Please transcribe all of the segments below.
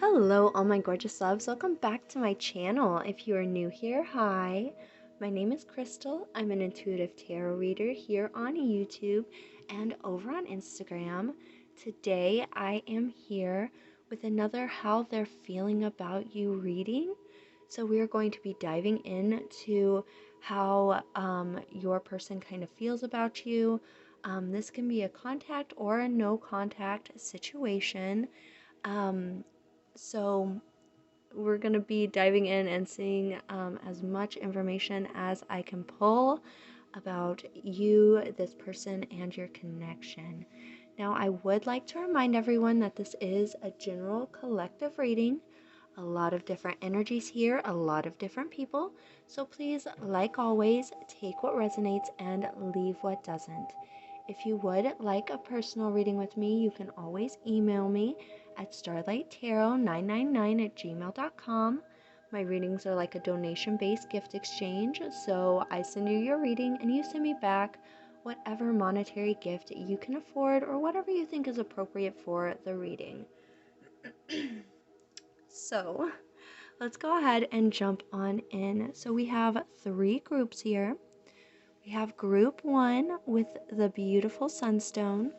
Hello, all my gorgeous loves. Welcome back to my channel. If you are new here, hi. My name is Crystal. I'm an intuitive tarot reader here on YouTube and over on Instagram. Today, I am here with another How They're Feeling About You reading. So we are going to be diving into how your person kind of feels about you. This can be a contact or a no contact situation. Um, so we're going to be diving in and seeing as much information as I can pull about you, this person, and your connection. Now, I would like to remind everyone that this is a general collective reading. A lot of different energies here, a lot of different people. So please, like always, take what resonates and leave what doesn't. If you would like a personal reading with me, you can always email me at starlighttarot999@gmail.com. My readings are like a donation-based gift exchange, so I send you your reading and you send me back whatever monetary gift you can afford or whatever you think is appropriate for the reading. So let's go ahead and jump on in. So we have 3 groups here. We have group 1 with the beautiful sunstone.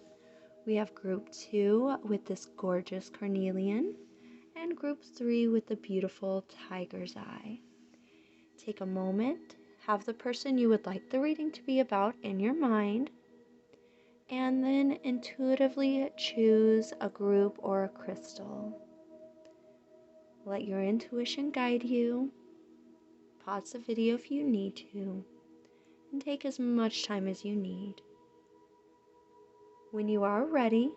We have group 2 with this gorgeous carnelian. And group 3 with the beautiful tiger's eye. Take a moment, have the person you would like the reading to be about in your mind, and then intuitively choose a group or a crystal. Let your intuition guide you. Pause the video if you need to, and take as much time as you need. When you are ready,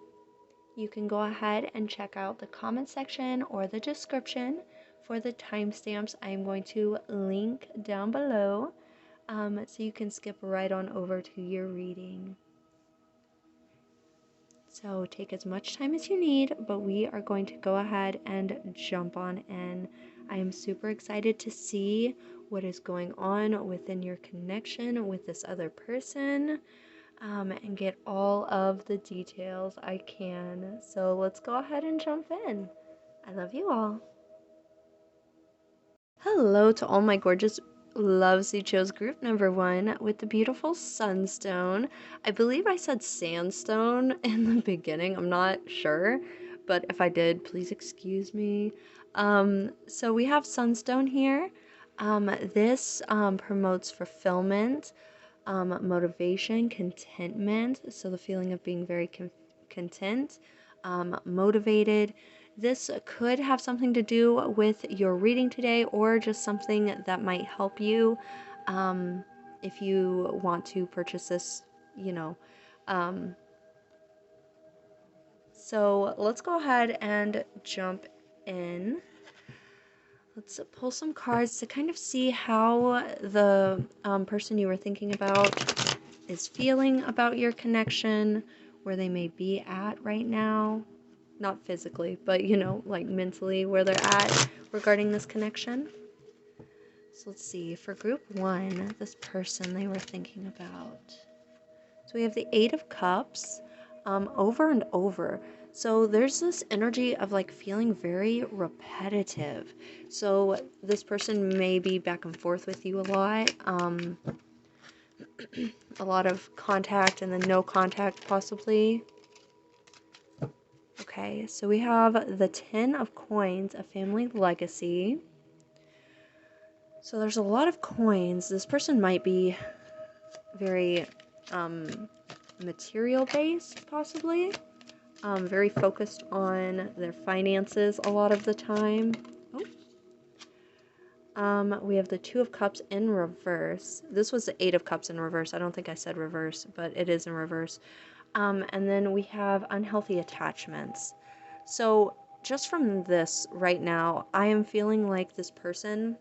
you can go ahead and check out the comment section or the description for the timestamps I'm going to link down below, so you can skip right on over to your reading. So take as much time as you need, but we are going to go ahead and jump on in. I am super excited to see what is going on within your connection with this other person, and get all of the details I can. So let's go ahead and jump in. I love you all. Hello to all my gorgeous loves who chose group number 1 with the beautiful sunstone. I believe I said sandstone in the beginning. I'm not sure, but if I did, please excuse me. So we have sunstone here. This promotes fulfillment, motivation, contentment. So the feeling of being very content, motivated. This could have something to do with your reading today, or just something that might help you if you want to purchase this, you know. So let's go ahead and jump in. Let's pull some cards to kind of see how the person you were thinking about is feeling about your connection, where they may be at right now. Not physically, but like mentally, where they're at regarding this connection. So let's see, for group 1, this person they were thinking about. So we have the 8 of Cups, over and over. So there's this energy of like feeling very repetitive. So this person may be back and forth with you a lot. A lot of contact and then no contact possibly. Okay, so we have the 10 of Coins, a family legacy. So there's a lot of coins. This person might be very material based, possibly. Very focused on their finances a lot of the time. We have the 2 of Cups in reverse. This was the 8 of Cups in reverse. I don't think I said reverse, but it is in reverse. And then we have unhealthy attachments. So just from this right now, I am feeling like this person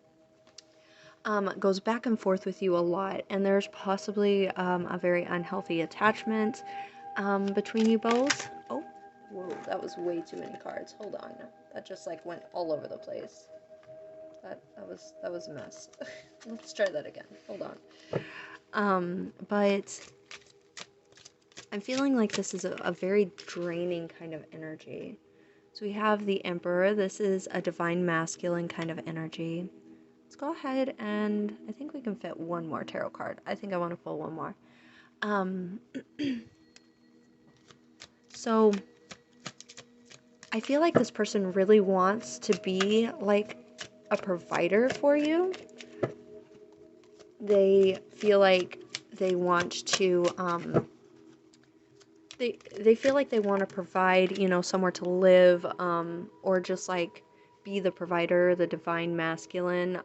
goes back and forth with you a lot, and there's possibly a very unhealthy attachment between you both. Oh, whoa, that was way too many cards. Hold on. That just like went all over the place. That was a mess. Let's try that again. Hold on. But I'm feeling like this is a very draining kind of energy. So we have the Emperor. This is a divine masculine kind of energy. Let's go ahead and I think we can fit one more tarot card. I think I want to pull one more. So I feel like this person really wants to be like a provider for you. They feel like they want to they feel like they want to provide, you know, somewhere to live, or just like be the provider, the divine masculine,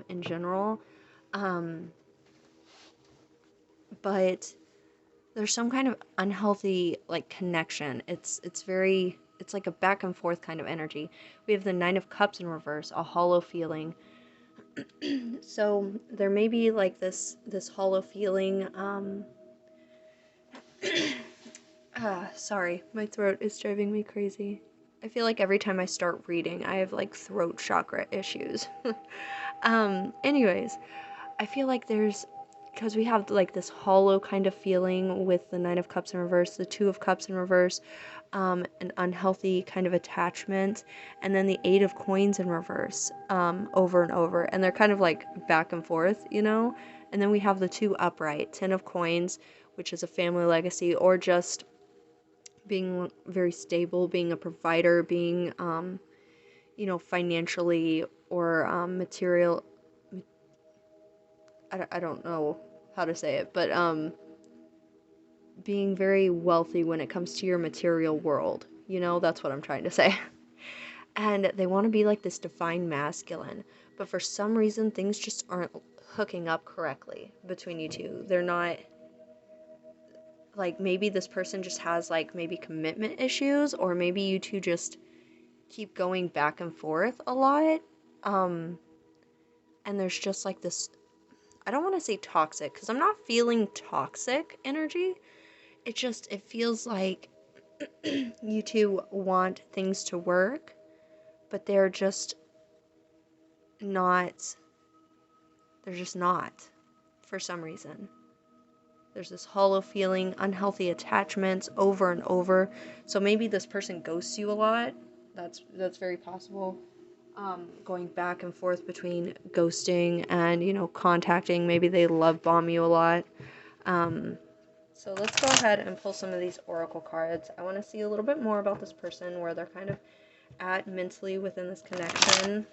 in general. But there's some kind of unhealthy like connection. It's like a back and forth kind of energy. We have the Nine of Cups in reverse, a hollow feeling. So there may be like this hollow feeling. Sorry, my throat is driving me crazy. I feel like every time I start reading, I have like throat chakra issues. Anyways, I feel like because we have like this hollow kind of feeling with the Nine of Cups in reverse, the Two of Cups in reverse, an unhealthy kind of attachment, and then the Eight of Coins in reverse, over and over. And they're kind of like back and forth, you know? And then we have the two upright, Ten of Coins, which is a family legacy, or just being very stable, being a provider, being, you know, financially or material. I don't know how to say it, but being very wealthy when it comes to your material world. You know, that's what I'm trying to say. And they want to be like this divine masculine, but for some reason things just aren't hooking up correctly between you two. They're not, like, maybe this person just has like maybe commitment issues, or maybe you two just keep going back and forth a lot. And there's just like this, I don't want to say toxic, because I'm not feeling toxic energy. It feels like you two want things to work, but they're just not, for some reason. There's this hollow feeling, unhealthy attachments over and over. So maybe this person ghosts you a lot. That's very possible. Going back and forth between ghosting and, you know, contacting. Maybe they love bomb you a lot. So let's go ahead and pull some of these oracle cards. I want to see a little bit more about this person, where they're kind of at mentally within this connection.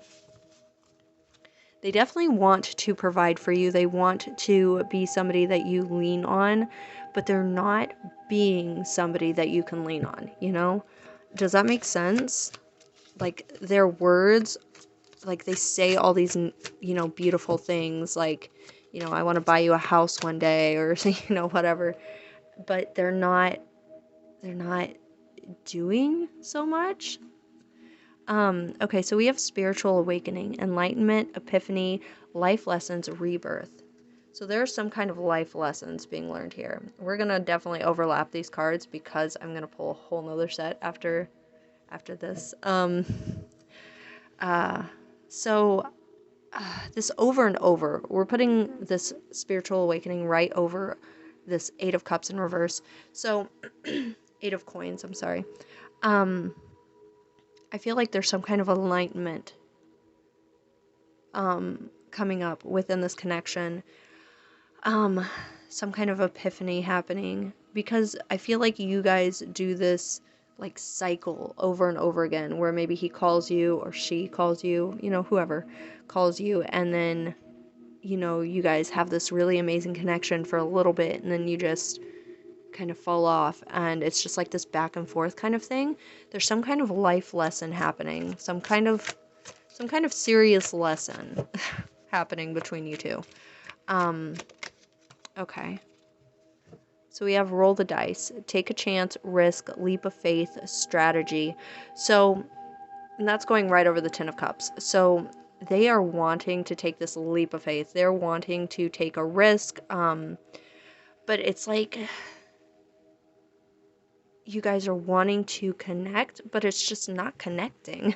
They definitely want to provide for you. They want to be somebody that you lean on, but they're not being somebody that you can lean on, you know? Does that make sense? Like, their words, like, they say all these, you know, beautiful things, like, you know, I want to buy you a house one day, or, you know, whatever. But they're not doing so much. Okay, so we have spiritual awakening, enlightenment, epiphany, life lessons, rebirth. So there are some kind of life lessons being learned here. We're going to definitely overlap these cards, because I'm going to pull a whole nother set after this. This over and over, we're putting this spiritual awakening right over this Eight of Cups in reverse. So, Eight of Coins, I'm sorry. I feel like there's some kind of enlightenment coming up within this connection. Some kind of epiphany happening, because I feel like you guys do this like cycle over and over again, where maybe he calls you or she calls you, you know, whoever calls you, and then, you know, you guys have this really amazing connection for a little bit, and then you just kind of fall off, and it's just like this back and forth kind of thing. There's some kind of life lesson happening, some kind of serious lesson happening between you two. Okay. So we have roll the dice, take a chance, risk, leap of faith, strategy. So, and that's going right over the Ten of Cups. So they are wanting to take this leap of faith. They're wanting to take a risk. But it's like you guys are wanting to connect, but it's just not connecting.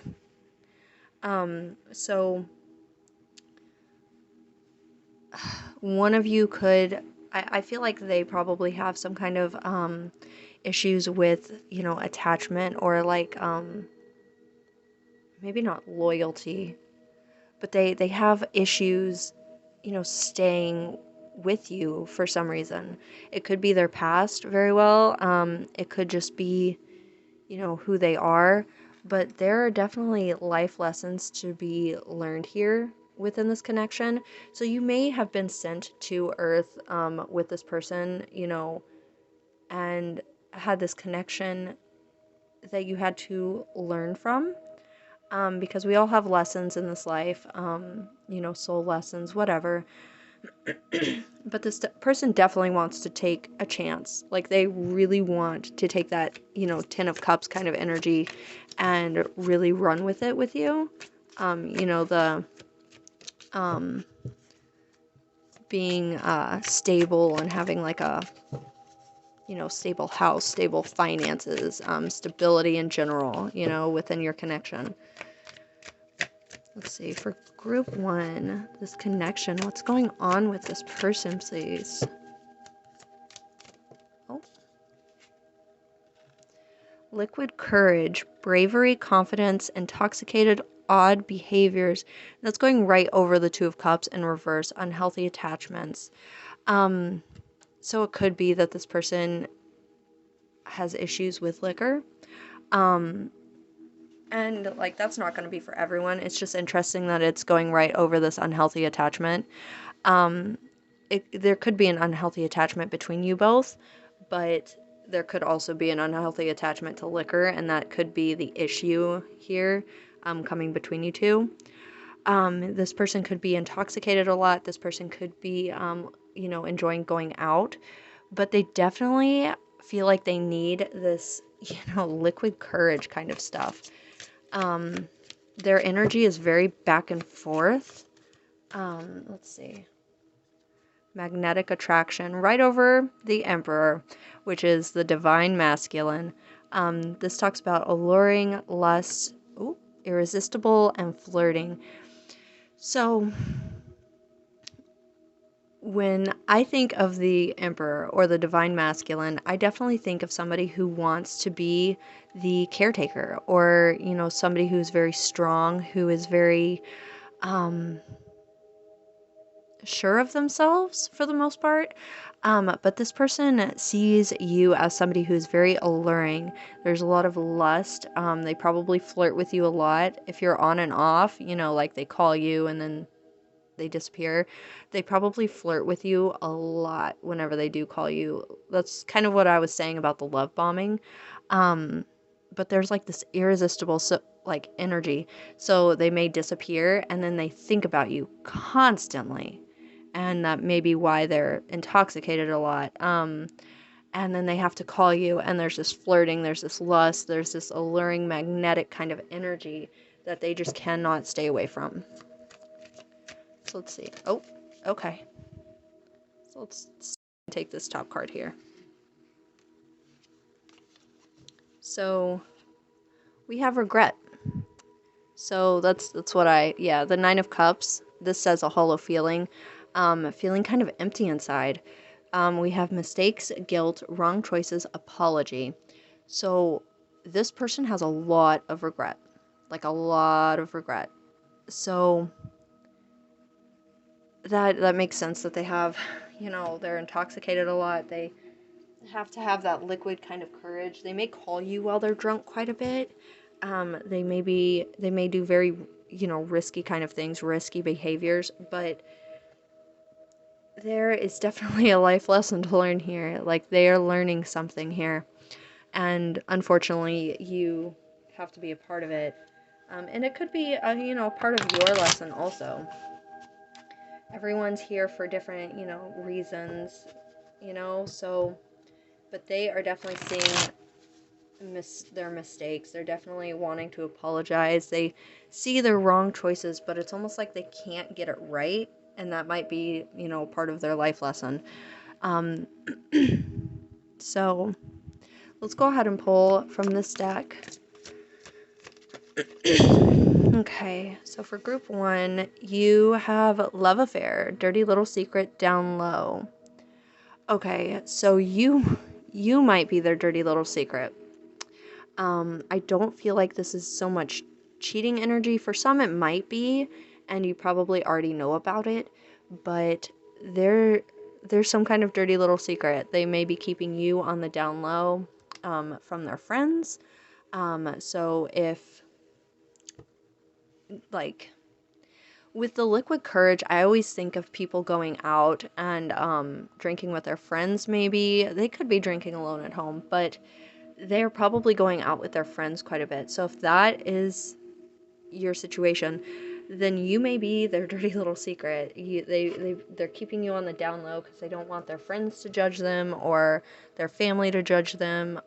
So one of you could, I feel like they probably have some kind of issues with, you know, attachment, or like maybe not loyalty, but they have issues, staying with you for some reason. It could be their past very well. It could just be, who they are. But there are definitely life lessons to be learned here within this connection. So you may have been sent to Earth with this person, and had this connection that you had to learn from. Because we all have lessons in this life, soul lessons, whatever. But this person definitely wants to take a chance. Like, they really want to take that, 10 of cups kind of energy and really run with it with you. The being stable and having like a, stable house, stable finances, stability in general, within your connection. Let's see, for group 1, this connection, what's going on with this person, please? Oh. Liquid courage, bravery, confidence, intoxicated, odd behaviors. That's going right over the 2 of Cups in reverse, unhealthy attachments. So it could be that this person has issues with liquor. And, like, that's not going to be for everyone. It's just interesting that it's going right over this unhealthy attachment. There could be an unhealthy attachment between you both, but there could also be an unhealthy attachment to liquor, and that could be the issue here, coming between you two. This person could be intoxicated a lot. This person could be, enjoying going out, but they definitely feel like they need this, liquid courage kind of stuff. Their energy is very back and forth. Let's see. Magnetic attraction right over the Emperor, which is the divine masculine. This talks about alluring, lust, irresistible, and flirting. So when I think of the Emperor or the divine masculine, I definitely think of somebody who wants to be the caretaker, or, somebody who's very strong, who is very sure of themselves for the most part. But this person sees you as somebody who's very alluring. There's a lot of lust. They probably flirt with you a lot. If you're on and off, like they call you and then they disappear, they probably flirt with you a lot whenever they do call you. That's kind of what I was saying about the love bombing. But there's like this irresistible energy. So they may disappear and then they think about you constantly. And that may be why they're intoxicated a lot. And then they have to call you, and there's this flirting, there's this lust, there's this alluring magnetic kind of energy that they just cannot stay away from. So let's see. Oh, okay. So let's take this top card here. So we have regret. So that's what the 9 of Cups. This says a hollow feeling. Feeling kind of empty inside. We have mistakes, guilt, wrong choices, apology. So this person has a lot of regret. Like a lot of regret. So that makes sense that they have, they're intoxicated a lot. They have to have that liquid kind of courage. They may call you while they're drunk quite a bit. They may do very, risky kind of things, risky behaviors, but there is definitely a life lesson to learn here. Like, they are learning something here. And unfortunately, you have to be a part of it. And it could be, part of your lesson also. Everyone's here for different, reasons, so, but they are definitely seeing their mistakes. They're definitely wanting to apologize. They see their wrong choices, but it's almost like they can't get it right. And that might be, part of their life lesson. So let's go ahead and pull from this deck. Okay, so for group 1, you have love affair, dirty little secret, down low. Okay, so you might be their dirty little secret. I don't feel like this is so much cheating energy. For some, it might be, and you probably already know about it, but there's some kind of dirty little secret. They may be keeping you on the down low from their friends. So if, like, with the liquid courage, I always think of people going out and drinking with their friends, maybe. They could be drinking alone at home, but they're probably going out with their friends quite a bit. So if that is your situation, then you may be their dirty little secret. They're keeping you on the down low because they don't want their friends to judge them or their family to judge them.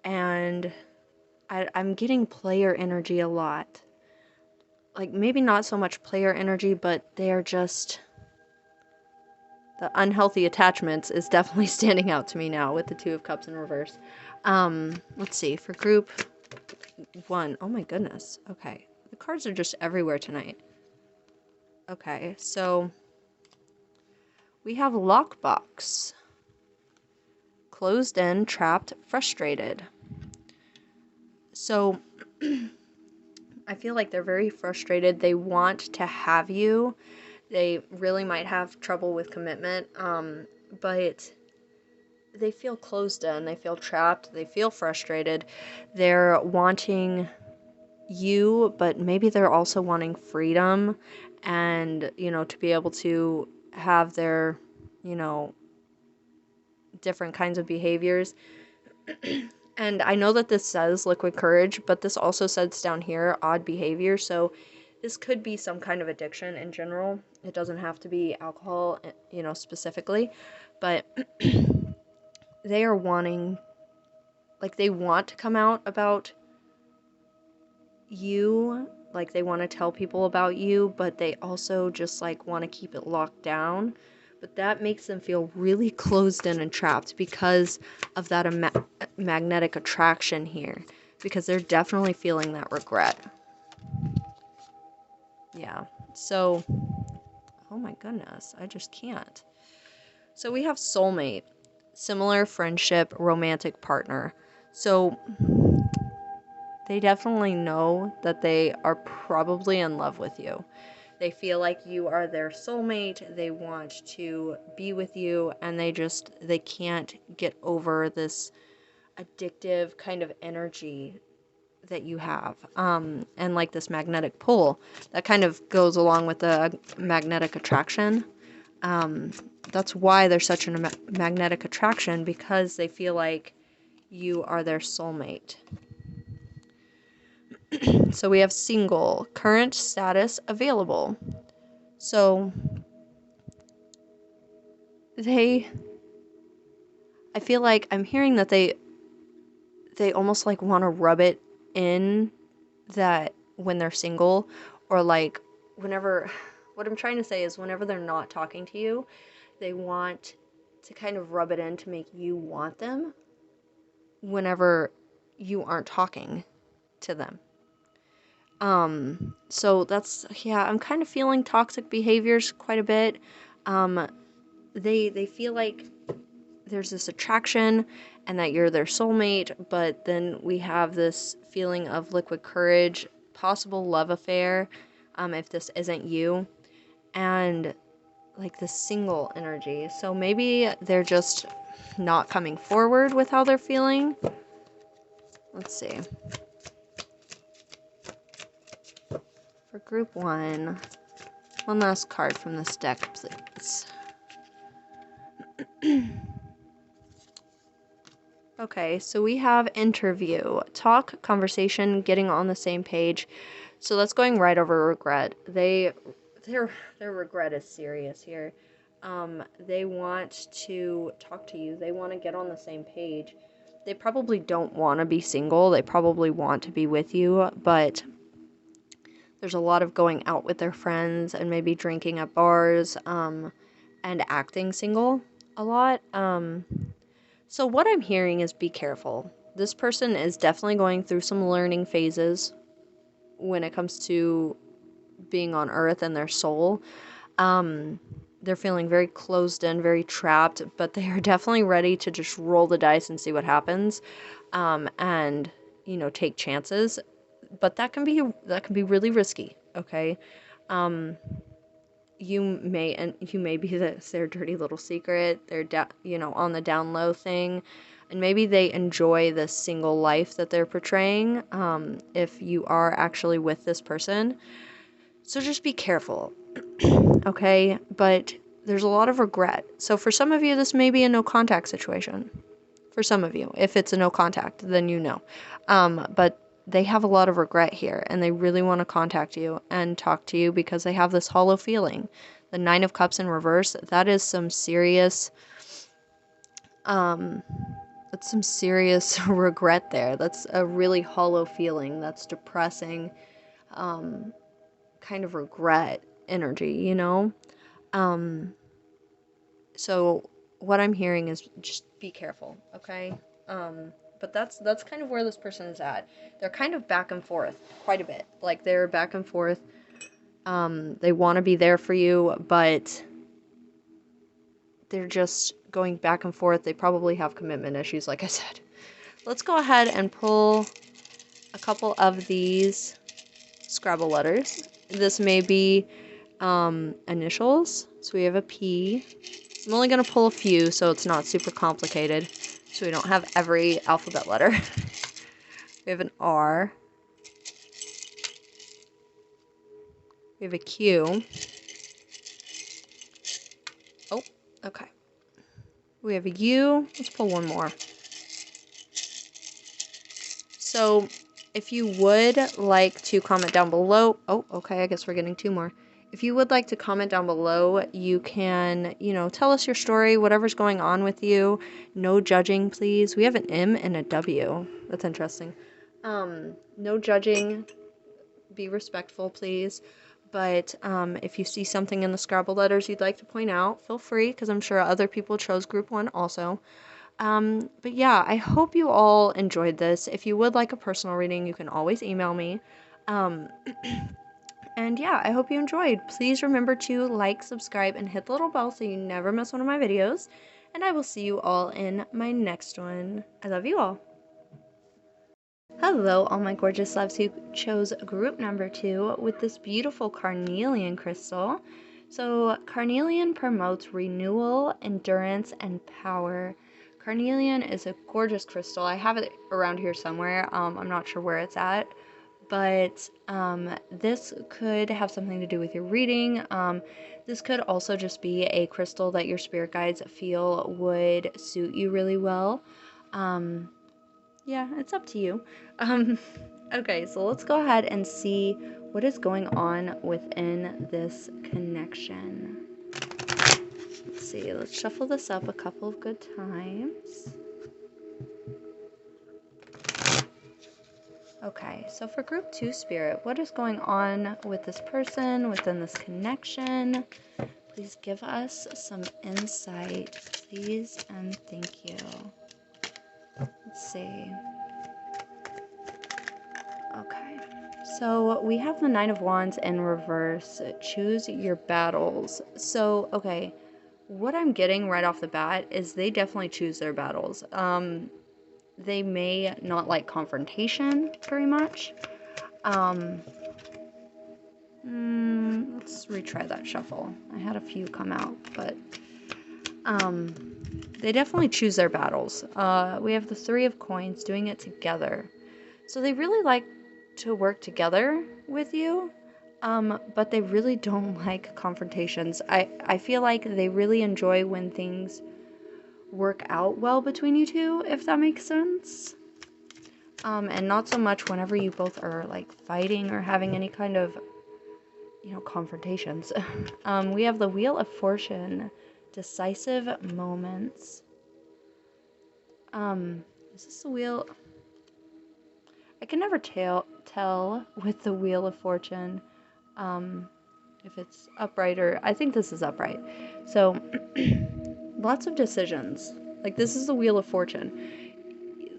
And I'm getting player energy a lot. Like, maybe not so much player energy, but they're just... The unhealthy attachments is definitely standing out to me now with the Two of Cups in reverse. Let's see, for group 1. Oh my goodness. Okay. The cards are just everywhere tonight. Okay, so we have lockbox. Closed in, trapped, frustrated. So I feel like they're very frustrated. They want to have you. They really might have trouble with commitment, but they feel closed in. They feel trapped. They feel frustrated. They're wanting you, but maybe they're also wanting freedom and, to be able to have their, different kinds of behaviors. And I know that this says liquid courage, but this also says down here odd behavior. So this could be some kind of addiction in general. It doesn't have to be alcohol, specifically, but they are wanting, like, they want to come out about you, like they want to tell people about you, but they also just like want to keep it locked down. But that makes them feel really closed in and trapped because of that magnetic attraction here, because they're definitely feeling that regret. Yeah. So, oh my goodness, I just can't. So we have soulmate, similar friendship, romantic partner. So they definitely know that they are probably in love with you. They feel like you are their soulmate. They want to be with you, and they can't get over this addictive kind of energy that you have. And like this magnetic pull that kind of goes along with the magnetic attraction. That's why there's such a magnetic attraction, because they feel like you are their soulmate. So we have single, current status available. So I feel like I'm hearing that they almost like want to rub it in that when they're single, or like whenever, what I'm trying to say is whenever they're not talking to you, they want to kind of rub it in to make you want them whenever you aren't talking to them. So that's, yeah, I'm kind of feeling toxic behaviors quite a bit. They feel like there's this attraction and that you're their soulmate, but then we have this feeling of liquid courage, possible love affair, if this isn't you, and like the single energy. So maybe they're just not coming forward with how they're feeling. Let's see. For group 1, one last card from this deck, please. Okay, so we have interview, talk, conversation, getting on the same page. So that's going right over regret. Their regret is serious here. They want to talk to you. They want to get on the same page. They probably don't want to be single. They probably want to be with you, but there's a lot of going out with their friends and maybe drinking at bars, and acting single a lot. So what I'm hearing is be careful. This person is definitely going through some learning phases when it comes to being on Earth and their soul. They're feeling very closed in, very trapped, but they are definitely ready to just roll the dice and see what happens, and, take chances. but that can be really risky, okay? You may be their dirty little secret, their on the down low thing, and maybe they enjoy the single life that they're portraying, if you are actually with this person. So just be careful, okay? But there's a lot of regret. So for some of you, this may be a no contact situation. For some of you, if it's a no contact, then you know. But they have a lot of regret here, and they really want to contact you and talk to you because they have this hollow feeling. The Nine of Cups in reverse, that is some serious, that's some serious regret there. That's a really hollow feeling. That's depressing, kind of regret energy, you know? So what I'm hearing is just be careful, okay? But that's kind of where this person is at. They're kind of back and forth quite a bit. Like they're back and forth. They want to be there for you, but they're just going back and forth. They probably have commitment issues, like I said. Let's go ahead and pull a couple of these Scrabble letters. This may be initials. So we have a P. I'm only going to pull a few so it's not super complicated, so we don't have every alphabet letter. We have an R. We have a Q. Oh, okay. We have a U. Let's pull one more. So if you would like to comment down below, oh, okay, I guess we're getting two more. If you would like to comment down below, you can, tell us your story, whatever's going on with you. No judging, please. We have an M and a W. That's interesting. No judging. Be respectful, please. But if you see something in the Scrabble letters you'd like to point out, feel free, because I'm sure other people chose group 1 also. But yeah, I hope you all enjoyed this. If you would like a personal reading, you can always email me. And yeah, I hope you enjoyed. Please remember to like, subscribe, and hit the little bell so you never miss one of my videos. And I will see you all in my next one. I love you all. Hello, all my gorgeous loves who chose group number 2 with this beautiful carnelian crystal. So carnelian promotes renewal, endurance, and power. Carnelian is a gorgeous crystal. I have it around here somewhere. I'm not sure where it's at. But this could have something to do with your reading. This could also just be a crystal that your spirit guides feel would suit you really well. Yeah, it's up to you. Okay, so let's go ahead and see what is going on within this connection. Let's see, let's shuffle this up a couple of good times. Okay, so for group 2 spirit, what is going on with this person within this connection? Please give us some insight, please, and thank you. Let's see. Okay, so we have the Nine of Wands in reverse. Choose your battles. So, okay, what I'm getting right off the bat is they definitely choose their battles. They may not like confrontation very much. Let's retry that shuffle. I had a few come out, but they definitely choose their battles. We have the Three of Coins, doing it together. So they really like to work together with you, but they really don't like confrontations. I feel like they really enjoy when things work out well between you two, if that makes sense. And not so much whenever you both are like fighting or having any kind of, confrontations. We have the Wheel of Fortune, decisive moments. Is this the wheel? I can never tell with the Wheel of Fortune if it's upright or... I think this is upright. So, lots of decisions. Like, this is the Wheel of Fortune.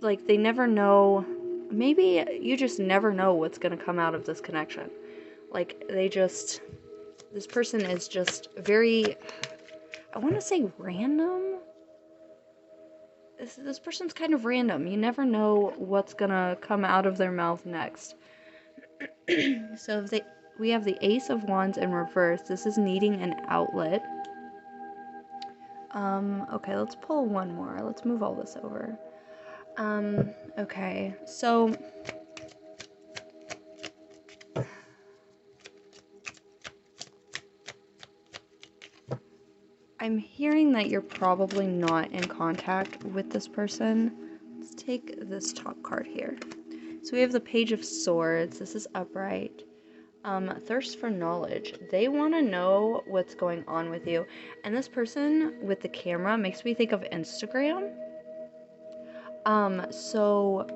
Like, they never know... Maybe you just never know what's going to come out of this connection. Like, this person is just very... I want to say random? This person's kind of random. You never know what's gonna come out of their mouth next. So we have the Ace of Wands in reverse. This is needing an outlet. Okay, let's pull one more. Let's move all this over. Okay, so I'm hearing that you're probably not in contact with this person. Let's take this top card here. So we have the Page of Swords. This is upright. Thirst for knowledge. They want to know what's going on with you. And this person with the camera makes me think of Instagram. So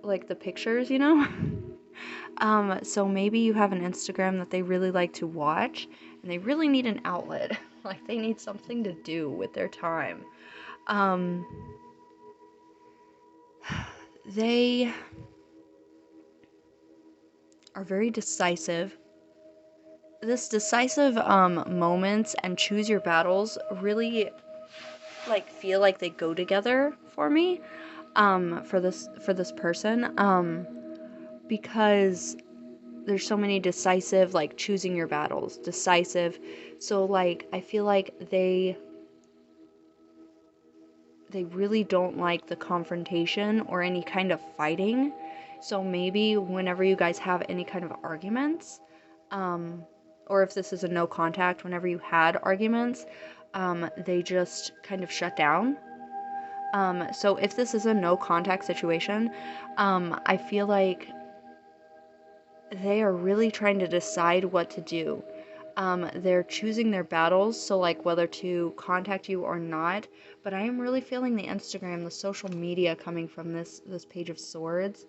like the pictures, you know? So maybe you have an Instagram that they really like to watch and they really need an outlet. Like they need something to do with their time. They are very decisive. This decisive moments and choose your battles really like feel like they go together for me for this person because there's so many decisive, like choosing your battles, decisive. So like I feel like they really don't like the confrontation or any kind of fighting. So maybe whenever you guys have any kind of arguments, or if this is a no contact, whenever you had arguments, they just kind of shut down. So if this is a no contact situation, I feel like they are really trying to decide what to do. They're choosing their battles, so like whether to contact you or not. But I am really feeling the Instagram, the social media coming from this Page of Swords,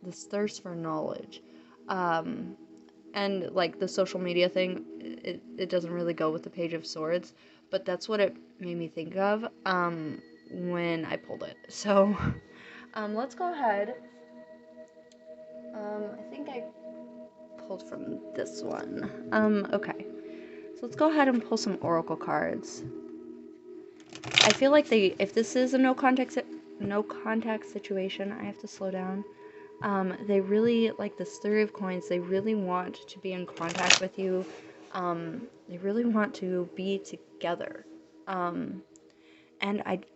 this thirst for knowledge, and like the social media thing. It doesn't really go with the Page of Swords, but that's what it made me think of when I pulled it. So let's go ahead. I think I pulled from this one. Okay. So let's go ahead and pull some oracle cards. I feel like if this is a no contact situation, I have to slow down. They really, like this Three of Coins, they really want to be in contact with you. They really want to be together. And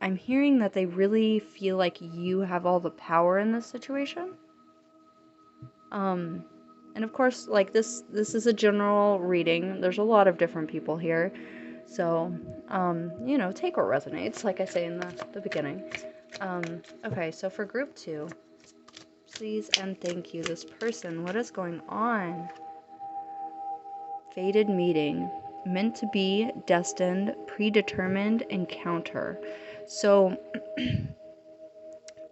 I'm hearing that they really feel like you have all the power in this situation. And of course, like this is a general reading. There's a lot of different people here. So, you know, take what resonates, like I say in the beginning. Okay, so for group 2, please and thank you, this person, what is going on? Fated meeting, meant to be, destined, predetermined encounter. So,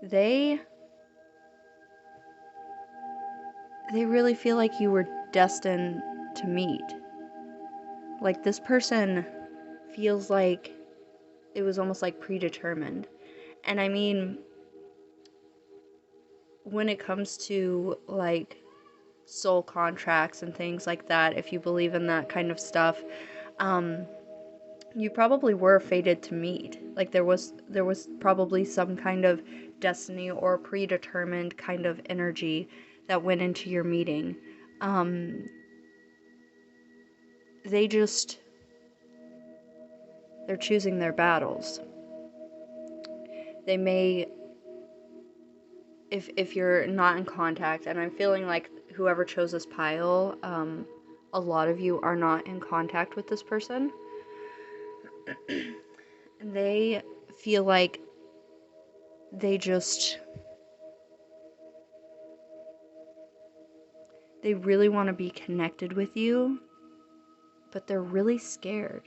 they really feel like you were destined to meet. Like this person feels like it was almost like predetermined. And I mean, when it comes to like soul contracts and things like that, if you believe in that kind of stuff, you probably were fated to meet. Like there was probably some kind of destiny or predetermined kind of energy that went into your meeting. They're choosing their battles. They may, if you're not in contact, and I'm feeling like whoever chose this pile, a lot of you are not in contact with this person. And they feel like they really want to be connected with you, but they're really scared.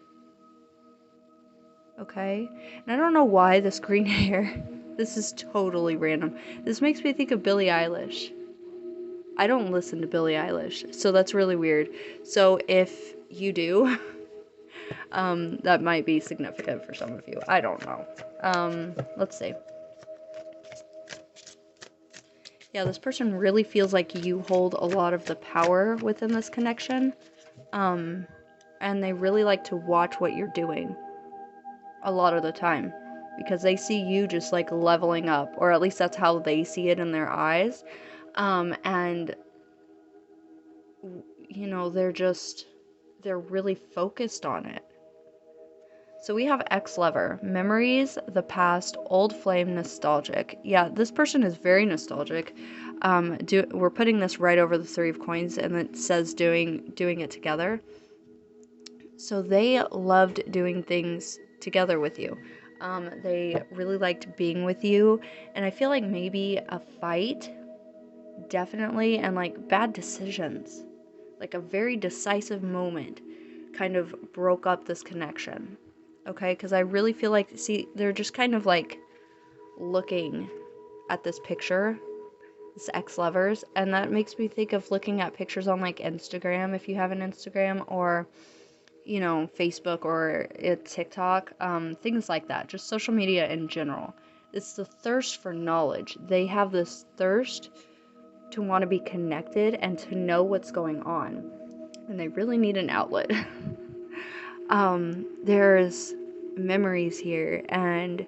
Okay? And I don't know why this green hair. This is totally random. This makes me think of Billie Eilish. I don't listen to Billie Eilish, so that's really weird. So if you do, that might be significant for some of you. I don't know. Let's see. Yeah, this person really feels like you hold a lot of the power within this connection. And they really like to watch what you're doing a lot of the time, because they see you just like leveling up, or at least that's how they see it in their eyes. And you know, they're really focused on it. So we have ex-lover, memories, the past, old flame, nostalgic. Yeah, this person is very nostalgic. We're putting this right over the 3 of coins, and it says doing it together. So they loved doing things together with you. They really liked being with you, and I feel like maybe a fight, definitely, and like bad decisions, like a very decisive moment, kind of broke up this connection. Okay, because I really feel like, see, they're just kind of like looking at this picture, this ex-lovers, and that makes me think of looking at pictures on like Instagram, if you have an Instagram, or you know, Facebook or TikTok, things like that, just social media in general. It's the thirst for knowledge. They have this thirst to want to be connected and to know what's going on, and they really need an outlet. There's memories here, and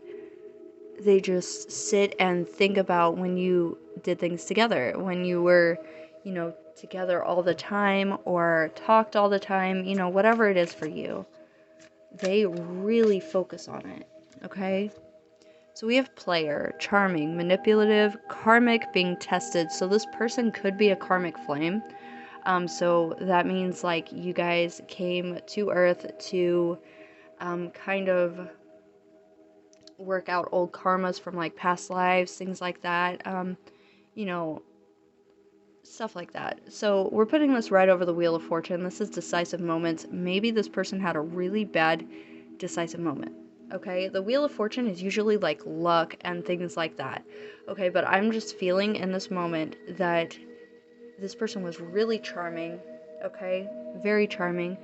they just sit and think about when you did things together, when you were, you know, together all the time or talked all the time, you know, whatever it is for you. They really focus on it, okay? So we have player, charming, manipulative, karmic, being tested. So this person could be a karmic flame. So that means like you guys came to Earth to kind of work out old karmas from like past lives, things like that. You know, stuff like that. So we're putting this right over the Wheel of Fortune. This is decisive moments. Maybe this person had a really bad decisive moment. Okay, the Wheel of Fortune is usually like luck and things like that. Okay, but I'm just feeling in this moment that this person was really charming. Okay, very charming,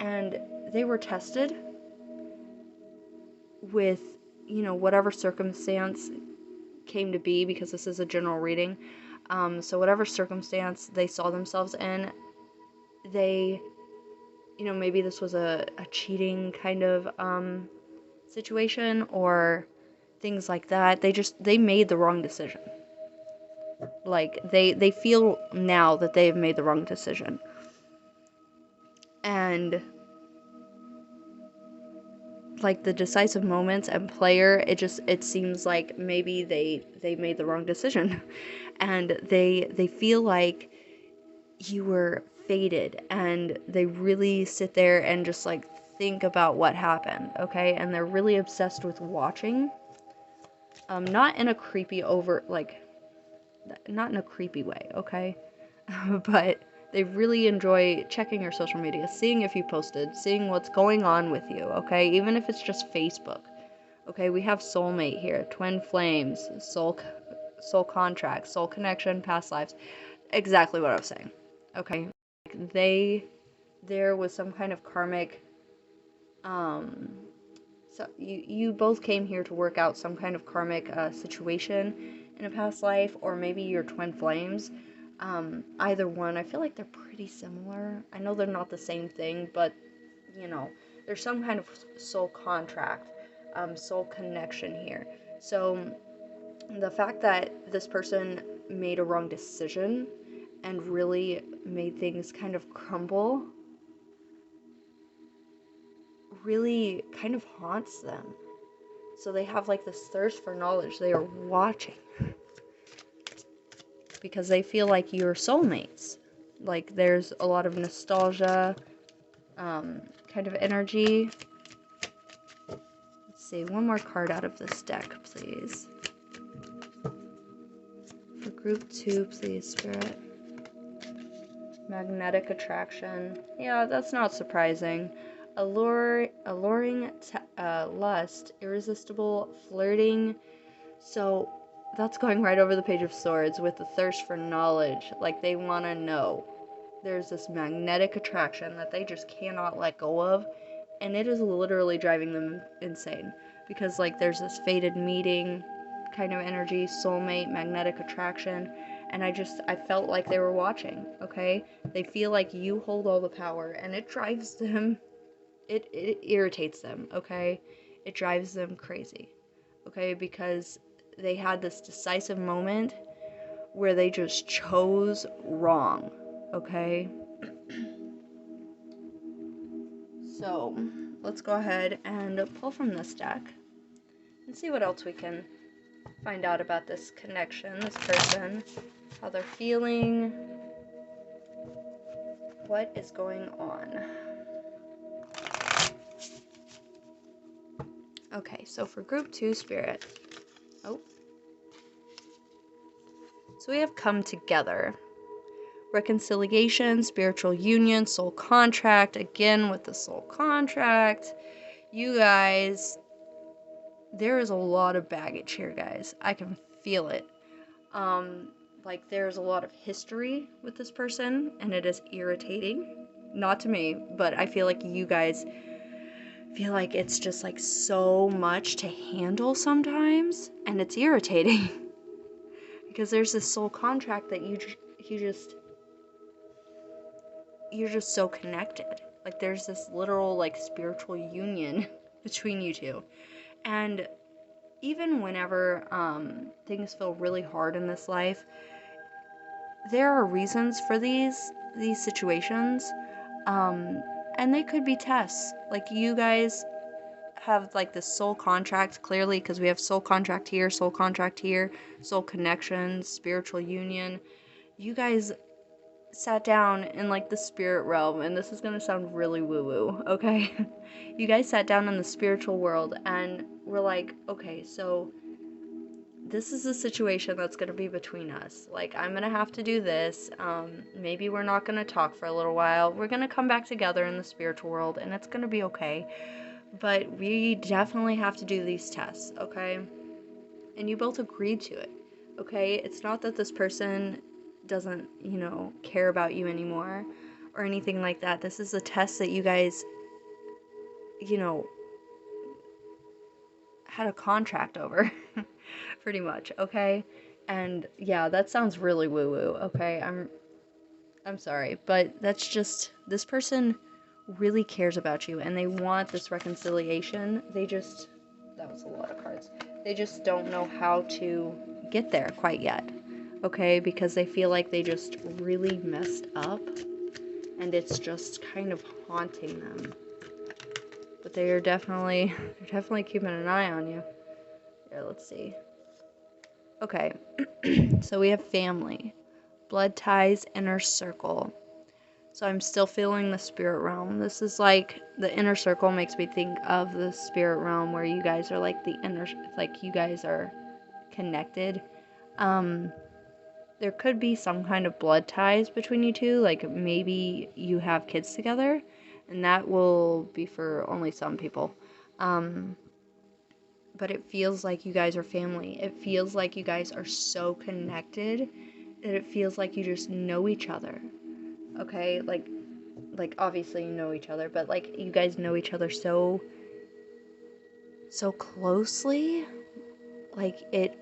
and they were tested with, you know, whatever circumstance came to be, because this is a general reading. So whatever circumstance they saw themselves in, they, you know, maybe this was a cheating kind of situation or things like that. They made the wrong decision. Like they feel now that they've made the wrong decision. And like the decisive moments and player, it seems like maybe they made the wrong decision. And they feel like you were fated, and they really sit there and just like think about what happened, okay? And they're really obsessed with watching. Not in a creepy not in a creepy way, okay? But they really enjoy checking your social media, seeing if you posted, seeing what's going on with you, okay? Even if it's just Facebook. Okay, we have soulmate here, twin flames, soul contract, soul connection, past lives. Exactly what I was saying. Okay, there was some kind of karmic, so you both came here to work out some kind of karmic situation in a past life, or maybe you're twin flames. Either one, I feel like they're pretty similar. I know they're not the same thing, but you know, there's some kind of soul contract, soul connection here. So the fact that this person made a wrong decision and really made things kind of crumble really kind of haunts them. So they have like this thirst for knowledge. They are watching because they feel like you're soulmates. Like there's a lot of nostalgia, kind of energy. Let's see, one more card out of this deck, please. For group 2, please, Spirit. Magnetic attraction. Yeah, that's not surprising. Alluring lust, irresistible flirting. So that's going right over the Page of Swords with the thirst for knowledge. Like they want to know. There's this magnetic attraction that they just cannot let go of, and it is literally driving them insane. Because like there's this fated meeting kind of energy, soulmate, magnetic attraction, and I felt like they were watching, okay? They feel like you hold all the power, and it drives them, it irritates them, okay? It drives them crazy, okay? Because they had this decisive moment where they just chose wrong, okay? So, let's go ahead and pull from this deck and see what else we can find out about this connection, this person, how they're feeling, what is going on. Okay, so for group 2 spirit, so we have come together. Reconciliation, spiritual union, soul contract. Again, with the soul contract, you guys, there is a lot of baggage here, guys. I can feel it. Like there's a lot of history with this person, and it is irritating. Not to me, but I feel like you guys feel like it's just like so much to handle sometimes, and it's irritating. Because there's this soul contract that you're just so connected. Like there's this literal like spiritual union between you two. And even whenever things feel really hard in this life, there are reasons for these situations, and they could be tests. Like you guys have like this soul contract, clearly, because we have soul contract here, soul connection, spiritual union. You guys sat down in like the spirit realm, and this is gonna sound really woo-woo, okay? You guys sat down in the spiritual world and were like, okay, so this is a situation that's gonna be between us. Like, I'm gonna have to do this. Maybe we're not gonna talk for a little while. We're gonna come back together in the spiritual world, and it's gonna be okay. But we definitely have to do these tests, okay? And you both agreed to it, okay? It's not that this person doesn't, care about you anymore or anything like that. This is a test that you guys, had a contract over, pretty much, okay? And yeah, that sounds really woo-woo, okay? I'm sorry, but that's just, this person really cares about you, and they want this reconciliation. That was a lot of cards. They just don't know how to get there quite yet, okay? Because they feel like they just really messed up, and it's just kind of haunting them. But they're definitely keeping an eye on you. Here, let's see. Okay, so we have family, blood ties, inner circle. So I'm still feeling the spirit realm. This is like, the inner circle makes me think of the spirit realm where you guys are like you guys are connected. There could be some kind of blood ties between you two, like maybe you have kids together, and that will be for only some people. But it feels like you guys are family. It feels like you guys are so connected that it feels like you just know each other. Okay, like obviously you know each other, but like you guys know each other so closely. Like it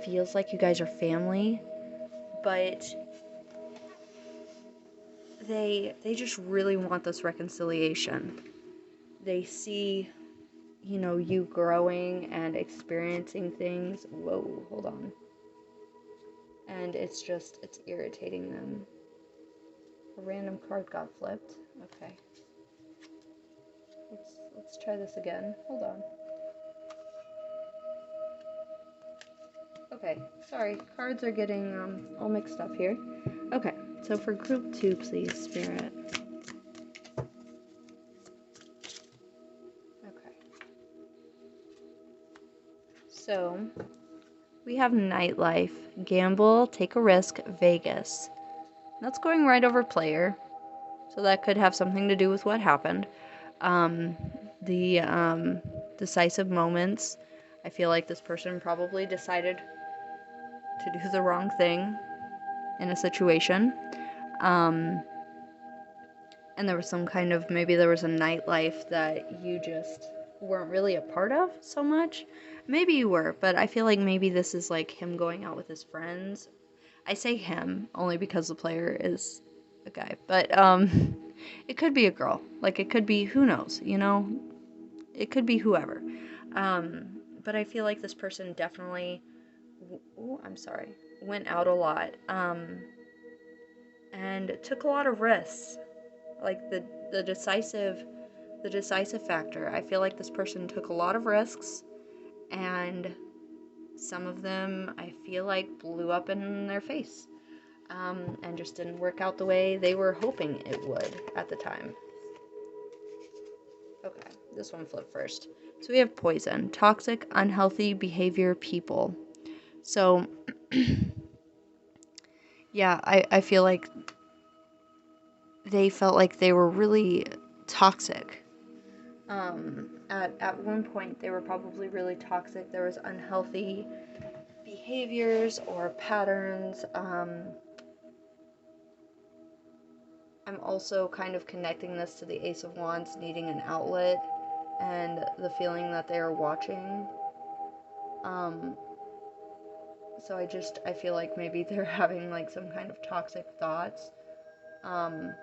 feels like you guys are family, but they just really want this reconciliation. They see, you growing and experiencing things. Whoa, hold on. And it's irritating them. A random card got flipped. Okay. Let's try this again. Hold on. Okay, sorry. Cards are getting all mixed up here. Okay, so for group 2, please, Spirit. Okay. So, we have nightlife, gamble, take a risk, Vegas. That's going right over player, so that could have something to do with what happened. The decisive moments. I feel like this person probably decided to do the wrong thing in a situation. And there was some kind of, maybe there was a nightlife that you just weren't really a part of so much. Maybe you were, but I feel like maybe this is like him going out with his friends. I say him only because the player is a guy, but it could be a girl. Like it could be, who knows, It could be whoever. But I feel like this person definitely, I'm sorry. went out a lot, and took a lot of risks. Like the decisive the decisive factor. I feel like this person took a lot of risks, and some of them I feel like blew up in their face, and just didn't work out the way they were hoping it would at the time. Okay, this one flipped first. So we have poison, toxic, unhealthy behavior people. So, yeah, I feel like they felt like they were really toxic. At one point, they were probably really toxic. There was unhealthy behaviors or patterns. I'm also kind of connecting this to the Ace of Wands needing an outlet and the feeling that they are watching. Um, so I feel like maybe they're having like some kind of toxic thoughts. Um,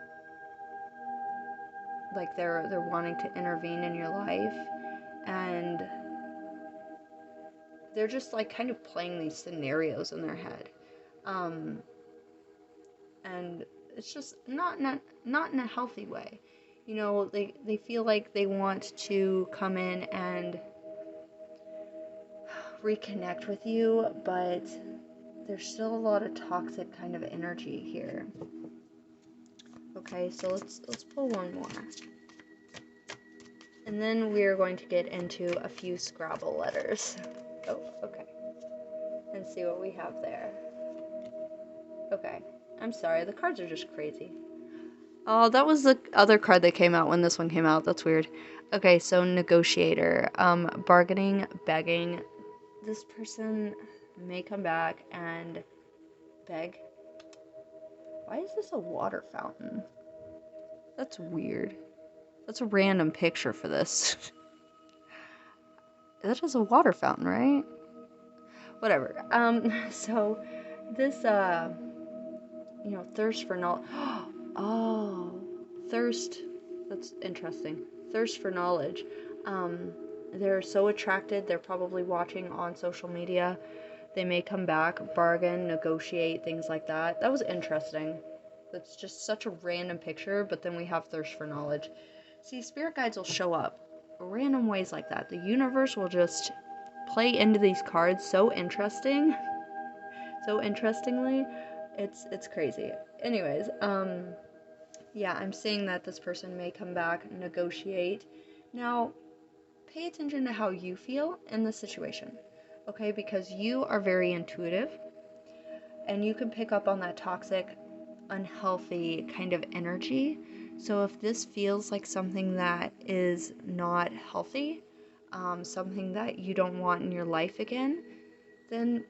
like they're wanting to intervene in your life, and they're just like kind of playing these scenarios in their head. Um, and it's just not in a healthy way. You know, they feel like they want to come in and reconnect with you, but there's still a lot of toxic kind of energy here. Okay, so let's pull one more. And then we're going to get into a few Scrabble letters. Oh, okay. And see what we have there. Okay. I'm sorry, the cards are just crazy. Oh, that was the other card that came out when this one came out. That's weird. Okay, so negotiator. Bargaining, begging. This person may come back and beg. Why is this a water fountain? That's weird. That's a random picture for this. That is a water fountain, right? Whatever. So this, thirst for knowledge. Oh, thirst. That's interesting. Thirst for knowledge. They're so attracted. They're probably watching on social media. They may come back, bargain, negotiate, things like that. That was interesting. That's just such a random picture, but then we have thirst for knowledge. See, spirit guides will show up random ways like that. The universe will just play into these cards so interestingly. It's crazy. Anyways, yeah, I'm seeing that this person may come back, negotiate. Now, pay attention to how you feel in the situation, okay? Because you are very intuitive, and you can pick up on that toxic, unhealthy kind of energy. So if this feels like something that is not healthy, something that you don't want in your life again, then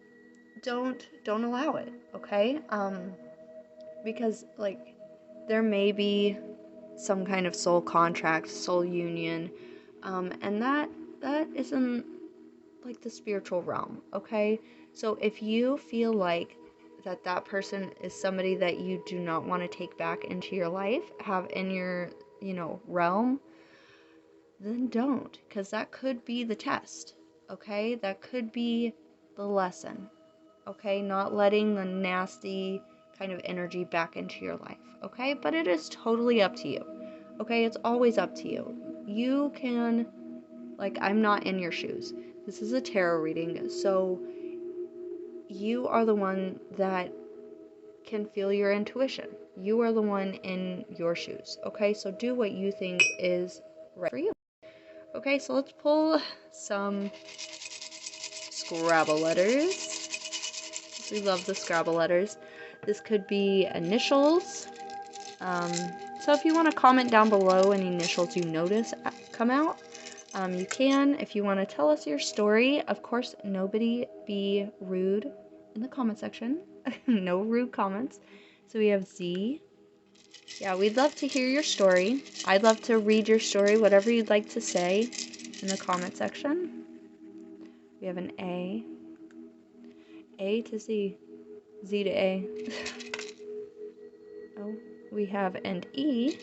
don't allow it, okay? Because like there may be some kind of soul contract, soul union, and that isn't like the spiritual realm, okay? So if you feel like that person is somebody that you do not want to take back into your life, have in your, realm, then don't, because that could be the test, okay? That could be the lesson, okay? Not letting the nasty kind of energy back into your life, okay? But it is totally up to you, okay? It's always up to you. You can, like, I'm not in your shoes. This is a tarot reading, so you are the one that can feel your intuition. You are the one in your shoes, okay? So do what you think is right for you. Okay, so let's pull some Scrabble letters. We love the Scrabble letters. This could be initials. So if you want to comment down below any initials you notice come out, you can. If you want to tell us your story, of course, nobody be rude in the comment section. No rude comments. So we have Z. Yeah, we'd love to hear your story. I'd love to read your story, whatever you'd like to say in the comment section. We have an A. A to Z. Z to A. Oh, we have an E.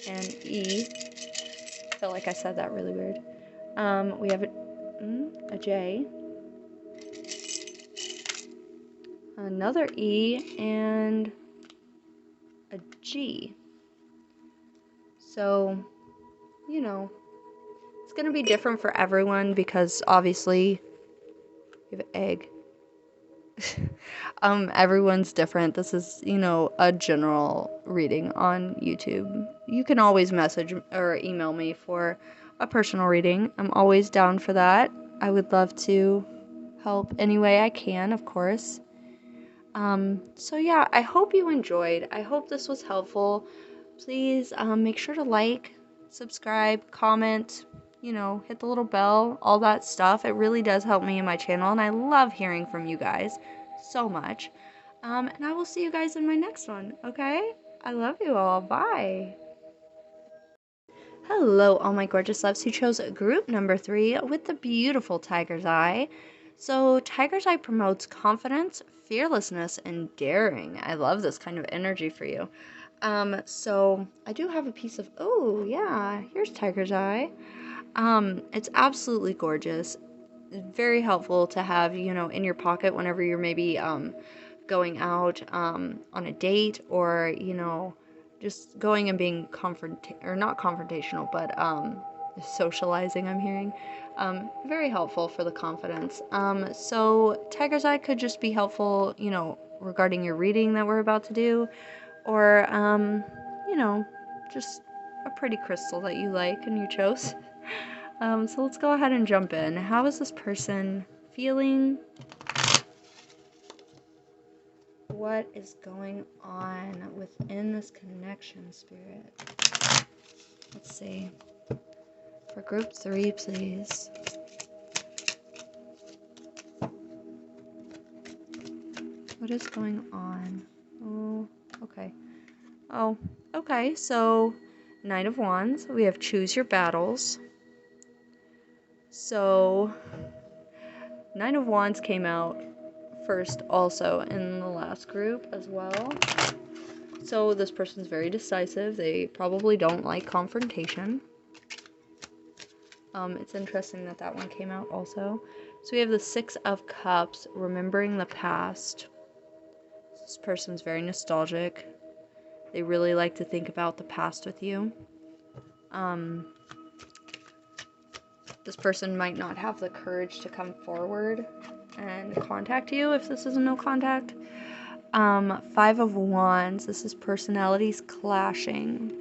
And E. I felt like I said that really weird. We have a J. another E, and a G. So, you know, it's going to be different for everyone because obviously we have an egg. Everyone's different. This is, a general reading on YouTube. You can always message or email me for a personal reading. I'm always down for that. I would love to help any way I can, of course. So yeah, I hope you enjoyed. I hope this was helpful. Please make sure to like, subscribe, comment, hit the little bell, all that stuff. It really does help me in my channel, and I love hearing from you guys so much. And I will see you guys in my next one, okay? I love you all. Bye. Hello, all my gorgeous loves who chose group number 3 with the beautiful Tiger's Eye. So, Tiger's Eye promotes confidence, fearlessness, and daring. I love this kind of energy for you. So I do have a piece of, oh yeah, here's Tiger's Eye. It's absolutely gorgeous. Very helpful to have, in your pocket whenever you're maybe, going out, on a date, or, just going and being not confrontational, but, socializing, I'm hearing. Very helpful for the confidence. So Tiger's Eye could just be helpful, regarding your reading that we're about to do, or just a pretty crystal that you like and you chose. So let's go ahead and jump in. How is this person feeling? What is going on within this connection, Spirit? Let's see. For group 3, please. What is going on? Oh, okay. Oh, okay. So, Knight of Wands. We have choose your battles. So, Nine of Wands came out first also in the last group as well. So this person's very decisive. They probably don't like confrontation. It's interesting that that one came out also. So we have the Six of Cups, remembering the past. This person's very nostalgic. They really like to think about the past with you. This person might not have the courage to come forward and contact you if this is a no contact. Five of Wands, this is personalities clashing.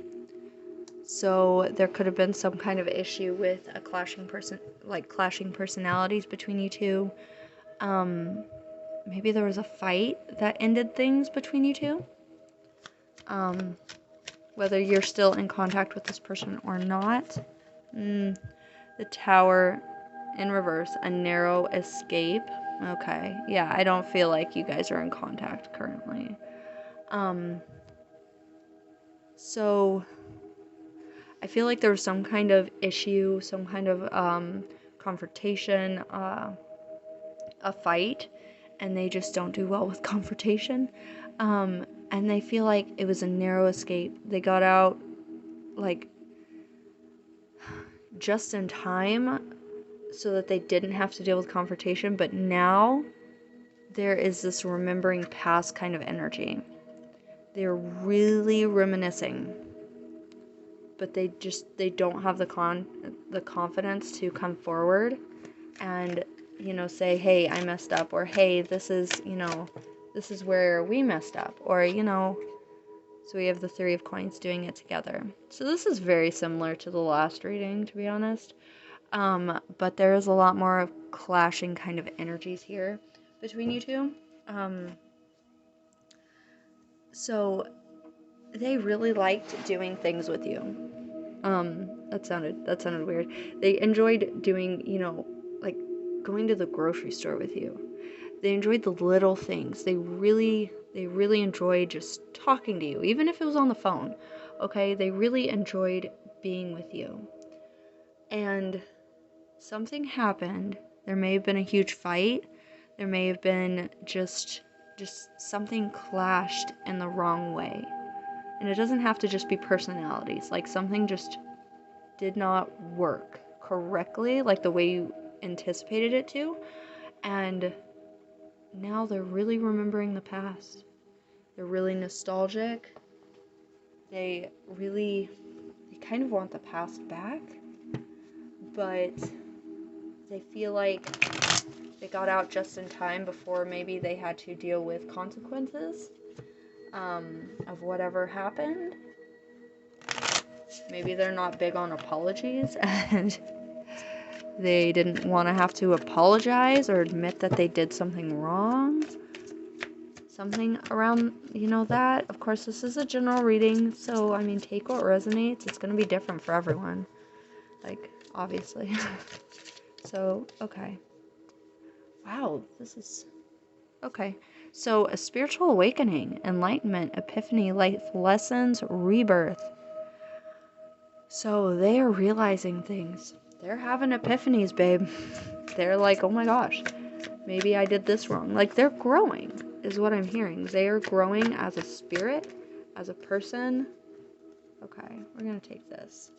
So there could have been some kind of issue with a clashing personalities between you two. Maybe there was a fight that ended things between you two. Whether you're still in contact with this person or not. The Tower in reverse, a narrow escape. Okay, yeah, I don't feel like you guys are in contact currently. So I feel like there was some kind of issue, some kind of confrontation, a fight, and they just don't do well with confrontation. And they feel like it was a narrow escape. They got out like just in time so that they didn't have to deal with confrontation, but now there is this remembering past kind of energy. They're really reminiscing, but they don't have the confidence to come forward and say, hey, I messed up, or hey, this is where we messed up, or so we have the Three of Coins doing it together. So this is very similar to the last reading, to be honest. But there is a lot more of clashing kind of energies here between you two. So they really liked doing things with you. That sounded weird. They enjoyed doing, like going to the grocery store with you. They enjoyed the little things. They really enjoyed just talking to you, even if it was on the phone. Okay? They really enjoyed being with you. And something happened. There may have been a huge fight. There may have been just something clashed in the wrong way. And it doesn't have to just be personalities. Like something just did not work correctly, like the way you anticipated it to. And now they're really remembering the past. They're really nostalgic. They kind of want the past back, but they feel like they got out just in time before maybe they had to deal with consequences of whatever happened. Maybe they're not big on apologies and they didn't want to have to apologize or admit that they did something wrong. Something around, that. Of course, this is a general reading, so, I mean, take what resonates. It's going to be different for everyone. Like, obviously. So, okay. Wow, this is... Okay. So, a spiritual awakening, enlightenment, epiphany, life lessons, rebirth. So, they are realizing things. They're having epiphanies, babe. They're like, oh my gosh, maybe I did this wrong. Like, they're growing, is what I'm hearing. They are growing as a spirit, as a person. Okay, we're going to take this.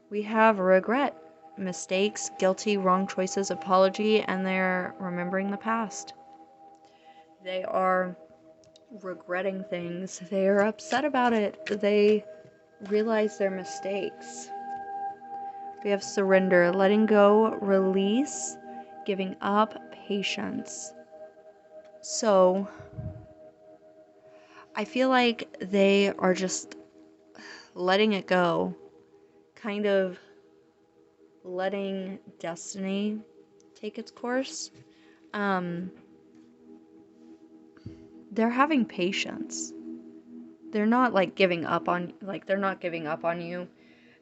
We have regret, mistakes, guilty, wrong choices, apology, and they're remembering the past. They are regretting things. They are upset about it. They realize their mistakes. We have surrender, letting go, release, giving up, patience. So, I feel like they are just letting it go, kind of letting destiny take its course. They're having patience. They're not like giving up on, they're not giving up on you.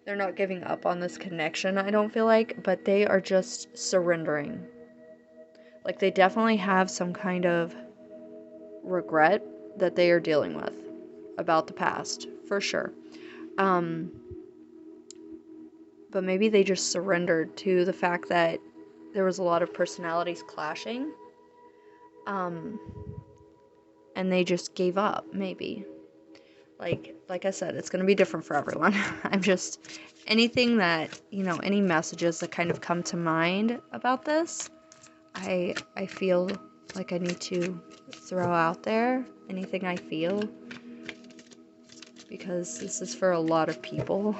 They're not giving up on this connection, I don't feel like, but they are just surrendering. Like, they definitely have some kind of regret that they are dealing with about the past, for sure. But maybe they just surrendered to the fact that there was a lot of personalities clashing. And they just gave up, maybe. Like I said, it's going to be different for everyone. I'm just, anything that, any messages that kind of come to mind about this, I feel like I need to throw out there. Anything I feel. Because this is for a lot of people.